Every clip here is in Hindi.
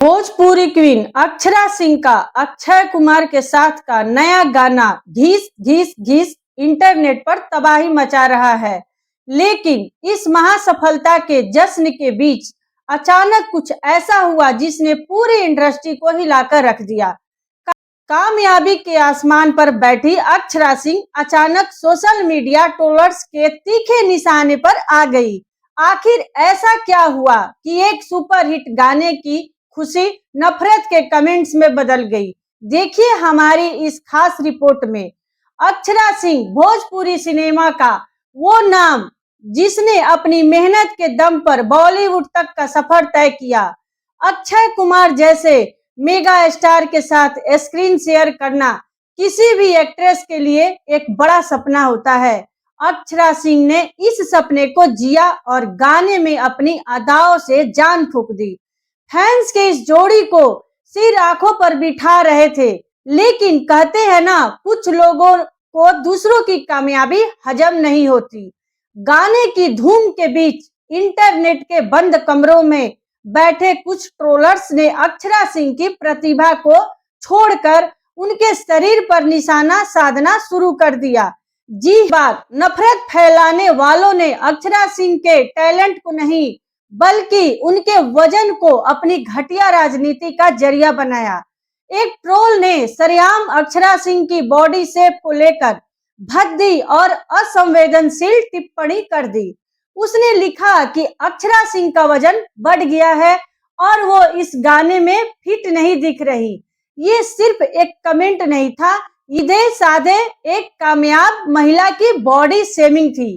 भोजपुरी क्वीन अक्षरा सिंह का अक्षय कुमार के साथ का नया गाना घीस घीस घीस इंटरनेट पर तबाही मचा रहा है। लेकिन इस महासफलता के जश्न के बीच अचानक कुछ ऐसा हुआ जिसने पूरी इंडस्ट्री को हिलाकर रख दिया। कामयाबी के आसमान पर बैठी अक्षरा सिंह अचानक सोशल मीडिया ट्रोलर्स के तीखे निशाने पर आ गई। आखिर ऐसा क्या हुआ कि एक सुपरहिट गाने की खुशी नफरत के कमेंट्स में बदल गई? देखिए हमारी इस खास रिपोर्ट में। अक्षरा सिंह भोजपुरी सिनेमा का वो नाम जिसने अपनी मेहनत के दम पर बॉलीवुड तक का सफर तय किया। अक्षय कुमार जैसे मेगा स्टार के साथ स्क्रीन शेयर करना किसी भी एक्ट्रेस के लिए एक बड़ा सपना होता है। अक्षरा सिंह ने इस सपने को जिया और गाने में अपनी अदाओं से जान फूंक दी। फैंस के इस जोड़ी को सिर आंखों पर बिठा रहे थे। लेकिन कहते हैं ना, कुछ लोगों को दूसरों की कामयाबी हजम नहीं होती। गाने की धूम के बीच इंटरनेट के बंद कमरों में बैठे कुछ ट्रोलर्स ने अक्षरा सिंह की प्रतिभा को छोड़कर उनके शरीर पर निशाना साधना शुरू कर दिया। जी बात, नफरत फैलाने वालों ने अक्षरा सिंह के टैलेंट को नहीं बल्कि उनके वजन को अपनी घटिया राजनीति का जरिया बनाया। एक ट्रोल ने सरेआम अक्षरा सिंह की बॉडी शेप को लेकर भद्दी और असंवेदनशील टिप्पणी कर दी। उसने लिखा कि अक्षरा सिंह का वजन बढ़ गया है और वो इस गाने में फिट नहीं दिख रही। ये सिर्फ एक कमेंट नहीं था, सीधे साधे एक कामयाब महिला की बॉडी शेमिंग थी।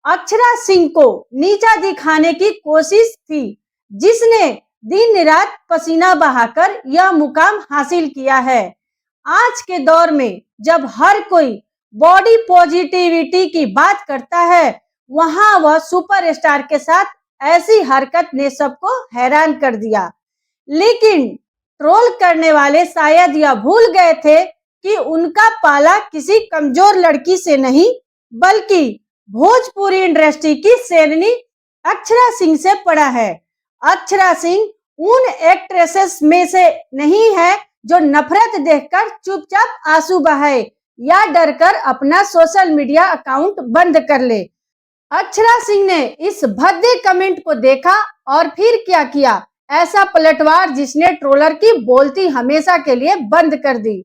अक्षरा सिंह को नीचा दिखाने की कोशिश थी, जिसने दिन रात पसीना बहाकर यह मुकाम हासिल किया है। आज के दौर में जब हर कोई बॉडी पॉजिटिविटी की बात करता है, वहां वह सुपरस्टार के साथ ऐसी हरकत ने सबको हैरान कर दिया। लेकिन ट्रोल करने वाले शायद यह भूल गए थे कि उनका पाला किसी कमजोर लड़की से नहीं बल्कि भोजपुरी इंडस्ट्री की शेरनी अक्षरा सिंह से पड़ा है। अक्षरा सिंह उन एक्ट्रेसेस में से नहीं है जो नफरत देखकर चुपचाप आंसू बहाए या डरकर अपना सोशल मीडिया अकाउंट बंद कर ले। अक्षरा सिंह ने इस भद्दे कमेंट को देखा और फिर क्या किया, ऐसा पलटवार जिसने ट्रोलर की बोलती हमेशा के लिए बंद कर दी।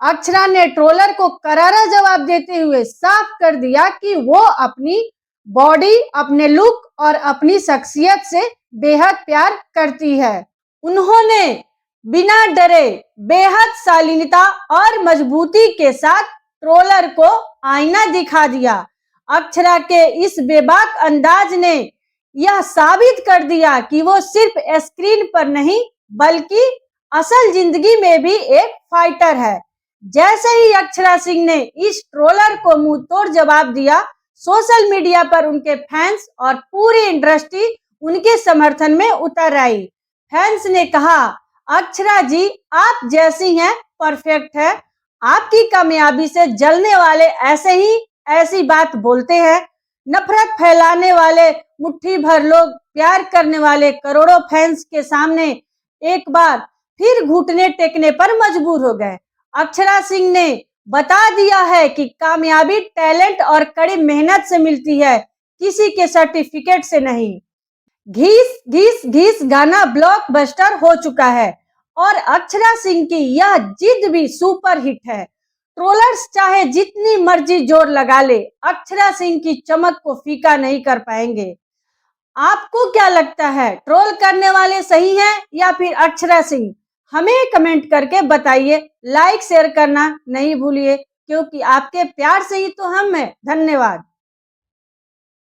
अक्षरा ने ट्रोलर को करारा जवाब देते हुए साफ कर दिया कि वो अपनी बॉडी, अपने लुक और अपनी शख्सियत से बेहद प्यार करती है। उन्होंने बिना डरे बेहद शालीनता और मजबूती के साथ ट्रोलर को आईना दिखा दिया। अक्षरा के इस बेबाक अंदाज ने यह साबित कर दिया कि वो सिर्फ स्क्रीन पर नहीं बल्कि असल जिंदगी में भी एक फाइटर है। जैसे ही अक्षरा सिंह ने इस ट्रोलर को मुंह तोड़ जवाब दिया, सोशल मीडिया पर उनके फैंस और पूरी इंडस्ट्री उनके समर्थन में उतर आई। फैंस ने कहा, अक्षरा जी आप जैसी हैं परफेक्ट है। आपकी कामयाबी से जलने वाले ऐसे ही ऐसी बात बोलते हैं। नफरत फैलाने वाले मुट्ठी भर लोग प्यार करने वाले करोड़ों फैंस के सामने एक बार फिर घुटने टेकने पर मजबूर हो गए। अक्षरा सिंह ने बता दिया है कि कामयाबी टैलेंट और कड़ी मेहनत से मिलती है, किसी के सर्टिफिकेट से नहीं। घीस घीस घीस गाना ब्लॉकबस्टर हो चुका है और अक्षरा सिंह की यह जिद भी सुपर हिट है। ट्रोलर्स चाहे जितनी मर्जी जोर लगा ले, अक्षरा सिंह की चमक को फीका नहीं कर पाएंगे। आपको क्या लगता है, ट्रोल करने वाले सही हैं या फिर अक्षरा सिंह? हमें कमेंट करके बताइए। लाइक शेयर करना नहीं भूलिए, क्योंकि आपके प्यार से ही तो हम हैं। धन्यवाद।